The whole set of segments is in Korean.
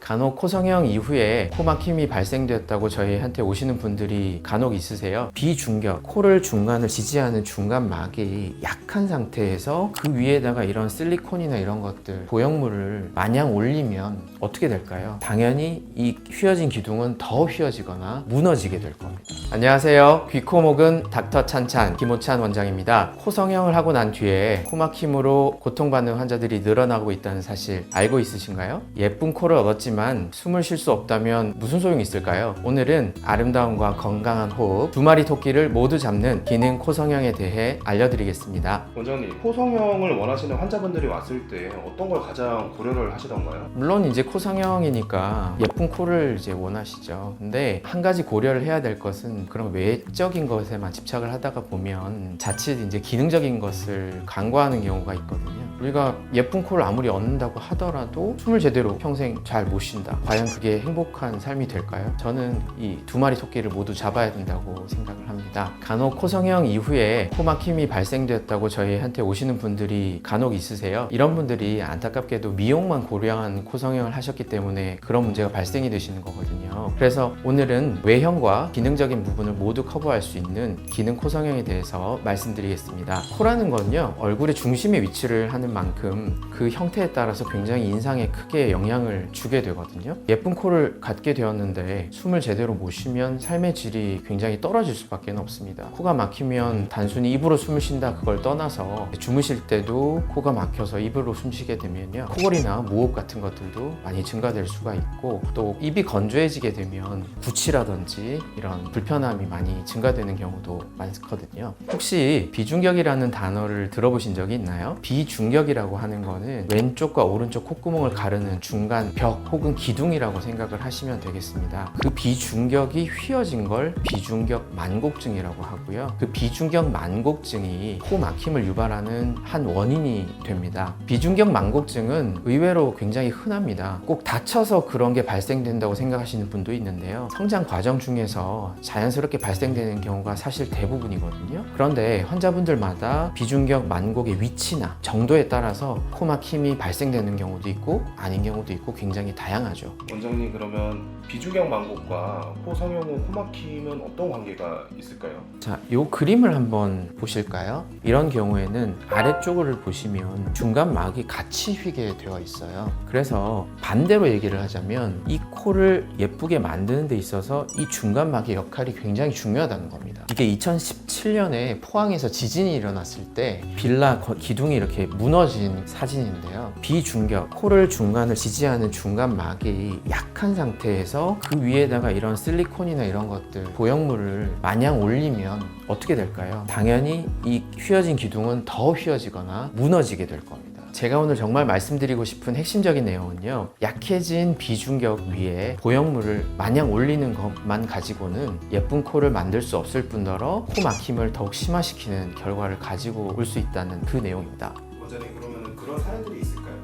간혹 코성형 이후에 코 막힘이 발생되었다고 저희한테 오시는 분들이 간혹 있으세요. 비중격, 코를 중간을 지지하는 중간막이 약한 상태에서 그 위에다가 이런 실리콘이나 이런 것들, 보형물을 마냥 올리면 어떻게 될까요? 당연히 이 휘어진 기둥은 더 휘어지거나 무너지게 될 겁니다. 안녕하세요. 귀코목은 닥터 찬찬 김호찬 원장입니다. 코성형을 하고 난 뒤에 코 막힘으로 고통받는 환자들이 늘어나고 있다는 사실 알고 있으신가요? 예쁜 코를 얻었지만 숨을 쉴 수 없다면 무슨 소용이 있을까요? 오늘은 아름다움과 건강한 호흡, 두 마리 토끼를 모두 잡는 기능 코성형에 대해 알려드리겠습니다. 원장님, 코성형을 원하시는 환자분들이 왔을 때 어떤 걸 가장 고려를 하시던가요? 물론 이제 코성형이니까 예쁜 코를 이제 원하시죠. 근데 한 가지 고려를 해야 될 것은 그런 외적인 것에만 집착을 하다가 보면 자칫 이제 기능적인 것을 간과하는 경우가 있거든요. 우리가 예쁜 코를 아무리 얻는다고 하더라도 숨을 제대로 평생 잘 못 쉰다. 과연 그게 행복한 삶이 될까요? 저는 이 두 마리 토끼를 모두 잡아야 된다고 생각을 합니다. 간혹 코성형 이후에 코 막힘이 발생되었다고 저희한테 오시는 분들이 간혹 있으세요. 이런 분들이 안타깝게도 미용만 고려한 코성형을 하셨기 때문에 그런 문제가 발생이 되시는 거거든요. 그래서 오늘은 외형과 기능적인 부분을 모두 커버할 수 있는 기능 코성형에 대해서 말씀드리겠습니다. 코라는 건요, 얼굴의 중심에 위치를 하는 만큼 그 형태에 따라서 굉장히 인상에 크게 영향을 주게 되거든요. 예쁜 코를 갖게 되었는데 숨을 제대로 못 쉬면 삶의 질이 굉장히 떨어질 수밖에 없습니다. 코가 막히면 단순히 입으로 숨을 쉰다 그걸 떠나서 주무실 때도 코가 막혀서 입으로 숨쉬게 되면요, 코골이나 무호흡 같은 것들도 많이 증가될 수가 있고, 또 입이 건조해지게 되면 구취라든지 이런 불편함이 많이 증가되는 경우도 많거든요. 혹시 비중격이라는 단어를 들어보신 적이 있나요? 비중격이라고 하는 거는 왼쪽과 오른쪽 콧구멍을 가르는 중간 벽 혹은 기둥이라고 생각을 하시면 되겠습니다. 그 비중격이 휘어진 걸 비중격 만곡증이라고 하고요. 그 비중격 만곡증이 코 막힘을 유발하는 한 원인이 됩니다. 비중격 만곡증은 의외로 굉장히 흔합니다. 꼭 다쳐서 그런 게 발생된다고 생각하시는 분도 있는데요. 성장 과정 중에서 자연스럽게 발생되는 경우가 사실 대부분이거든요. 그런데 환자분들마다 비중격 만곡의 위치나 정도에 따라서 코 막힘이 발생되는 경우도 있고 아닌 경우도 있고 굉장히 다양하죠. 원장님, 그러면 비중격 만곡과 코성형 후 코막힘은 어떤 관계가 있을까요? 자, 이 그림을 한번 보실까요? 이런 경우에는 아래쪽을 보시면 중간막이 같이 휘게 되어 있어요. 그래서 반대로 얘기를 하자면 이 코를 예쁘게 만드는 데 있어서 이 중간막의 역할이 굉장히 중요하다는 겁니다. 이게 2017년에 포항에서 지진이 일어났을 때 빌라 기둥이 이렇게 무너진 사진인데요. 비중격, 코를 중간을 지지하는 중간막이 약한 상태에서 그 위에다가 이런 실리콘이나 이런 것들, 보형물을 마냥 올리면 어떻게 될까요? 당연히 이 휘어진 기둥은 더 휘어지거나 무너지게 될 겁니다. 제가 오늘 정말 말씀드리고 싶은 핵심적인 내용은요, 약해진 비중격 위에 보형물을 마냥 올리는 것만 가지고는 예쁜 코를 만들 수 없을 뿐더러 코 막힘을 더욱 심화시키는 결과를 가지고 올 수 있다는 그 내용입니다. 원장님, 그러면 그런 사례들이 있을까요?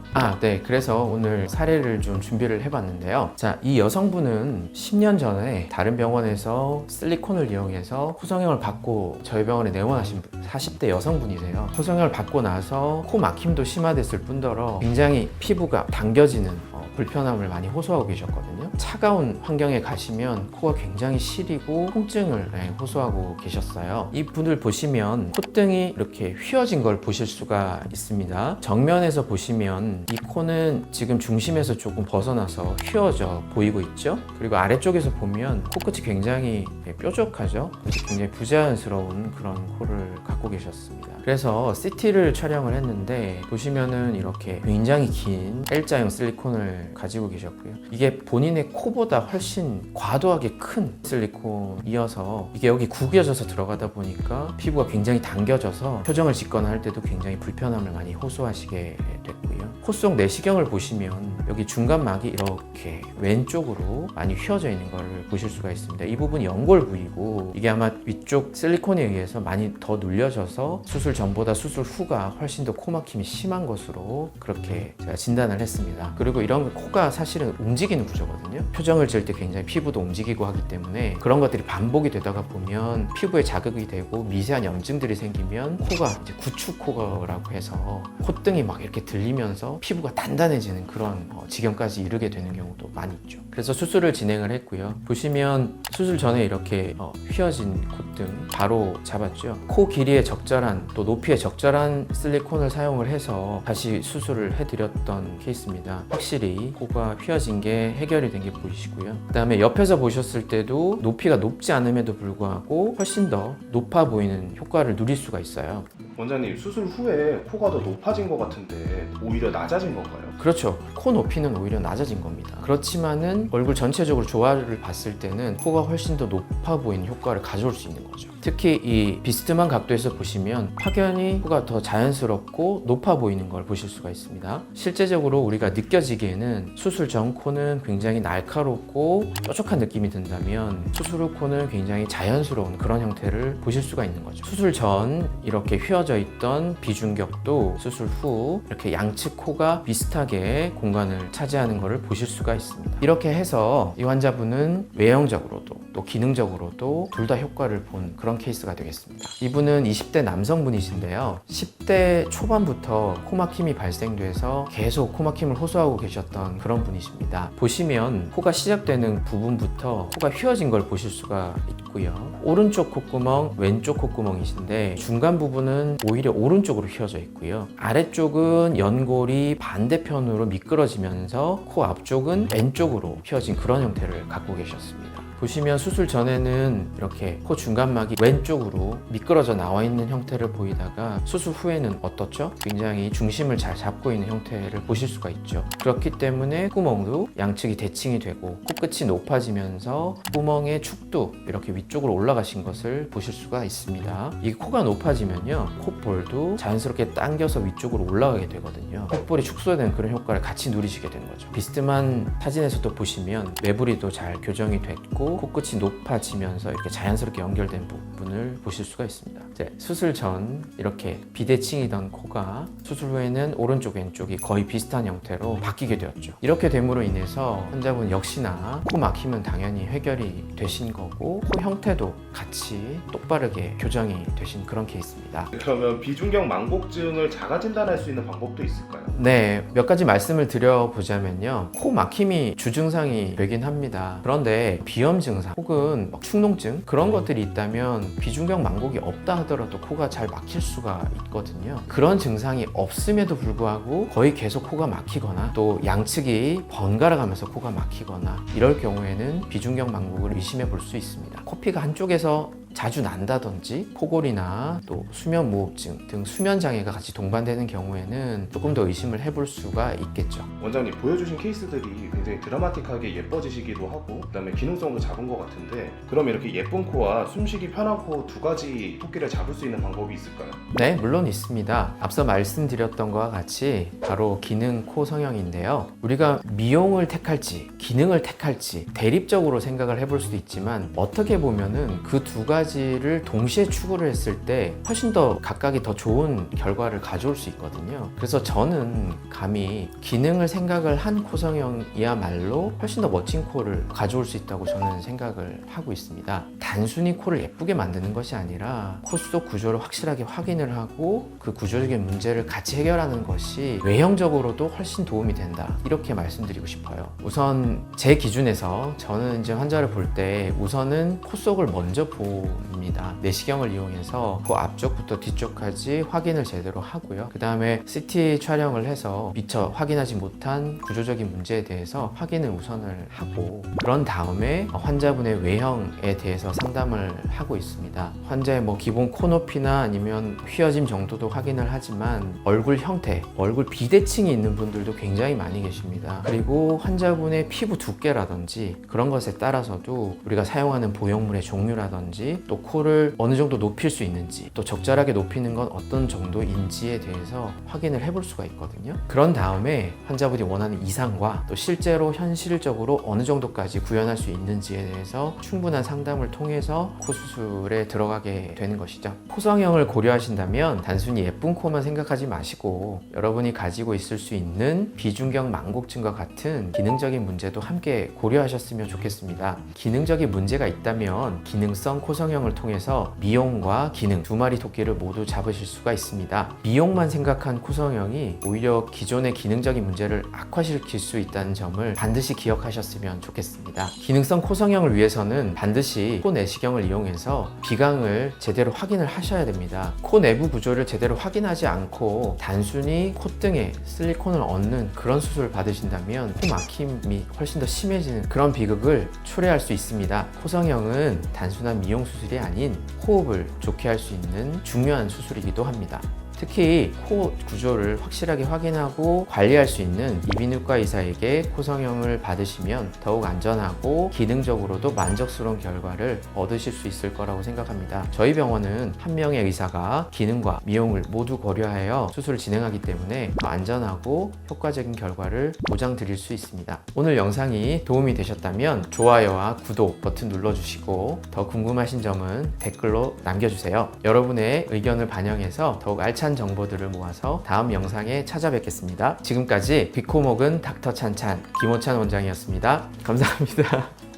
네. 그래서 오늘 사례를 좀 준비를 해봤는데요. 자, 이 여성분은 10년 전에 다른 병원에서 실리콘을 이용해서 코성형을 받고 저희 병원에 내원하신 40대 여성분이세요. 코성형을 받고 나서 코 막힘도 심화됐을 뿐더러 굉장히 피부가 당겨지는 불편함을 많이 호소하고 계셨거든요. 차가운 환경에 가시면 코가 굉장히 시리고 통증을 호소하고 계셨어요. 이 분을 보시면 콧등이 이렇게 휘어진 걸 보실 수가 있습니다. 정면에서 보시면 이 코는 지금 중심에서 조금 벗어나서 휘어져 보이고 있죠. 그리고 아래쪽에서 보면 코끝이 굉장히 뾰족하죠. 굉장히 부자연스러운 그런 코를 갖고 계셨습니다. 그래서 CT를 촬영을 했는데 보시면은 이렇게 굉장히 긴 L자형 실리콘을 가지고 계셨고요. 이게 본인의 코보다 훨씬 과도하게 큰 실리콘이어서 이게 여기 구겨져서 들어가다 보니까 피부가 굉장히 당겨져서 표정을 짓거나 할 때도 굉장히 불편함을 많이 호소하시게 됐고요. 코 속 내시경을 보시면 여기 중간막이 이렇게 왼쪽으로 많이 휘어져 있는 걸 보실 수가 있습니다. 이 부분이 연골 부위고 이게 아마 위쪽 실리콘에 의해서 많이 더 눌려져서 수술 전보다 수술 후가 훨씬 더 코막힘이 심한 것으로 그렇게 제가 진단을 했습니다. 그리고 이런 코가 사실은 움직이는 구조거든요. 표정을 지을 때 굉장히 피부도 움직이고 하기 때문에 그런 것들이 반복이 되다가 보면 피부에 자극이 되고 미세한 염증들이 생기면 코가 이제 구축코라고 해서 콧등이 막 이렇게 들리면서 피부가 단단해지는 그런 지경까지 이르게 되는 경우도 많이 있죠. 그래서 수술을 진행을 했고요. 보시면 수술 전에 이렇게 휘어진 콧등 바로 잡았죠. 코 길이에 적절한 또 높이에 적절한 실리콘을 사용을 해서 다시 수술을 해드렸던 케이스입니다. 확실히 코가 휘어진 게 해결이 된 게 보이시고요. 그 다음에 옆에서 보셨을 때도 높이가 높지 않음에도 불구하고 훨씬 더 높아 보이는 효과를 누릴 수가 있어요. 원장님, 수술 후에 코가 더 높아진 것 같은데 오히려 낮아진 건가요? 그렇죠. 코 높이는 오히려 낮아진 겁니다. 그렇지만은 얼굴 전체적으로 조화를 봤을 때는 코가 훨씬 더 높아 보이는 효과를 가져올 수 있는 거죠. 특히 이 비스듬한 각도에서 보시면 확연히 코가 더 자연스럽고 높아 보이는 걸 보실 수가 있습니다. 실제적으로 우리가 느껴지기에는 수술 전 코는 굉장히 날카롭고 뾰족한 느낌이 든다면 수술 후 코는 굉장히 자연스러운 그런 형태를 보실 수가 있는 거죠. 수술 전 이렇게 휘어져 있던 비중격도 수술 후 이렇게 양측 코가 비슷하게 공간을 차지하는 것을 보실 수가 있습니다. 이렇게 해서 이 환자분은 외형적으로도 또 기능적으로도 둘 다 효과를 본 그런 케이스가 되겠습니다. 이분은 20대 남성분이신데요. 10대 초반부터 코막힘이 발생돼서 계속 코막힘을 호소하고 계셨던 그런 분이십니다. 보시면 코가 시작되는 부분부터 코가 휘어진 걸 보실 수가 있고요. 오른쪽 콧구멍, 왼쪽 콧구멍이신데 중간 부분은 오히려 오른쪽으로 휘어져 있고요. 아래쪽은 연골이 반대편으로 미끄러지면서 코 앞쪽은 왼쪽으로 휘어진 그런 형태를 갖고 계셨습니다. 보시면 수술 전에는 이렇게 코 중간막이 왼쪽으로 미끄러져 나와 있는 형태를 보이다가 수술 후에는 어떻죠? 굉장히 중심을 잘 잡고 있는 형태를 보실 수가 있죠. 그렇기 때문에 구멍도 양측이 대칭이 되고 코끝이 높아지면서 구멍의 축도 이렇게 위쪽으로 올라가신 것을 보실 수가 있습니다. 이 코가 높아지면요, 콧볼도 자연스럽게 당겨서 위쪽으로 올라가게 되거든요. 콧볼이 축소된 그런 효과를 같이 누리시게 되는 거죠. 비스듬한 사진에서도 보시면 매부리도 잘 교정이 됐고 코끝이 높아지면서 이렇게 자연스럽게 연결된 부분을 보실 수가 있습니다. 이제 수술 전 이렇게 비대칭이던 코가 수술 후에는 오른쪽 왼쪽이 거의 비슷한 형태로 바뀌게 되었죠. 이렇게 됨으로 인해서 환자분 역시나 코 막힘은 당연히 해결이 되신 거고 코 형태도 같이 똑바르게 교정이 되신 그런 케이스입니다. 그러면 비중격 망곡증을 자가 진단할 수 있는 방법도 있을까요? 네, 몇 가지 말씀을 드려보자면요. 코 막힘이 주증상이 되긴 합니다. 그런데 비염 증상 혹은 축농증 그런 것들이 있다면 비중격 망곡이 없다 하더라도 코가 잘 막힐 수가 있거든요. 그런 증상이 없음에도 불구하고 거의 계속 코가 막히거나 또 양측이 번갈아 가면서 코가 막히거나 이럴 경우에는 비중격 망곡을 의심해 볼 수 있습니다. 코피가 한쪽에서 자주 난다든지 코골이나 또 수면무호흡증 등 수면장애가 같이 동반되는 경우에는 조금 더 의심을 해볼 수가 있겠죠. 원장님, 보여주신 케이스들이 굉장히 드라마틱하게 예뻐지시기도 하고 그다음에 기능성도 잡은 것 같은데, 그럼 이렇게 예쁜 코와 숨쉬기 편한 코 두 가지 토끼를 잡을 수 있는 방법이 있을까요? 네, 물론 있습니다. 앞서 말씀드렸던 것과 같이 바로 기능 코 성형인데요. 우리가 미용을 택할지 기능을 택할지 대립적으로 생각을 해볼 수도 있지만 어떻게 보면은 그 두 가지를 동시에 추구를 했을 때 훨씬 더 각각이 더 좋은 결과를 가져올 수 있거든요. 그래서 저는 감히 기능을 생각을 한 코 성형이야말로 훨씬 더 멋진 코를 가져올 수 있다고 저는 생각을 하고 있습니다. 단순히 코를 예쁘게 만드는 것이 아니라 코 속 구조를 확실하게 확인을 하고 그 구조적인 문제를 같이 해결하는 것이 외형적으로도 훨씬 도움이 된다, 이렇게 말씀드리고 싶어요. 우선 제 기준에서 저는 이제 환자를 볼 때 우선은 코 속을 먼저 봅니다. 내시경을 이용해서 그 앞쪽부터 뒤쪽까지 확인을 제대로 하고요. 그 다음에 CT 촬영을 해서 미처 확인하지 못한 구조적인 문제에 대해서 확인을 우선을 하고 그런 다음에 환자분의 외형에 대해서 상담을 하고 있습니다. 환자의 기본 코 높이나 아니면 휘어짐 정도도 확인을 하지만 얼굴 형태, 얼굴 비대칭이 있는 분들도 굉장히 많이 계십니다. 그리고 환자분의 피부 두께라든지 그런 것에 따라서도 우리가 사용하는 보형물의 종류라든지 또 코를 어느 정도 높일 수 있는지 또 적절하게 높이는 건 어떤 정도인지에 대해서 확인을 해볼 수가 있거든요. 그런 다음에 환자분이 원하는 이상과 또 실제로 현실적으로 어느 정도까지 구현할 수 있는지에 대해서 충분한 상담을 통해서 코 수술에 들어가게 되는 것이죠. 코 성형을 고려하신다면 단순히 예쁜 코만 생각하지 마시고 여러분이 가지고 있을 수 있는 비중격 망곡증과 같은 기능적인 문제도 함께 고려하셨으면 좋겠습니다. 기능적인 문제가 있다면 기능성 코 성형 코성형을 통해서 미용과 기능 두 마리 토끼를 모두 잡으실 수가 있습니다. 미용만 생각한 코성형이 오히려 기존의 기능적인 문제를 악화시킬 수 있다는 점을 반드시 기억하셨으면 좋겠습니다. 기능성 코성형을 위해서는 반드시 코 내시경을 이용해서 비강을 제대로 확인을 하셔야 됩니다. 코 내부 구조를 제대로 확인하지 않고 단순히 콧등에 실리콘을 얹는 그런 수술을 받으신다면 코 막힘이 훨씬 더 심해지는 그런 비극을 초래할 수 있습니다. 코성형은 단순한 미용 수술이 아닌 호흡을 좋게 할 수 있는 중요한 수술이기도 합니다. 특히 코 구조를 확실하게 확인하고 관리할 수 있는 이비인후과 의사에게 코성형을 받으시면 더욱 안전하고 기능적으로도 만족스러운 결과를 얻으실 수 있을 거라고 생각합니다. 저희 병원은 한 명의 의사가 기능과 미용을 모두 고려하여 수술을 진행하기 때문에 더 안전하고 효과적인 결과를 보장드릴 수 있습니다. 오늘 영상이 도움이 되셨다면 좋아요와 구독 버튼 눌러주시고 더 궁금하신 점은 댓글로 남겨주세요. 여러분의 의견을 반영해서 더욱 알찬 정보들을 모아서 다음 영상에 찾아뵙겠습니다. 지금까지 귀코목은 닥터 찬찬 김호찬 원장이었습니다. 감사합니다.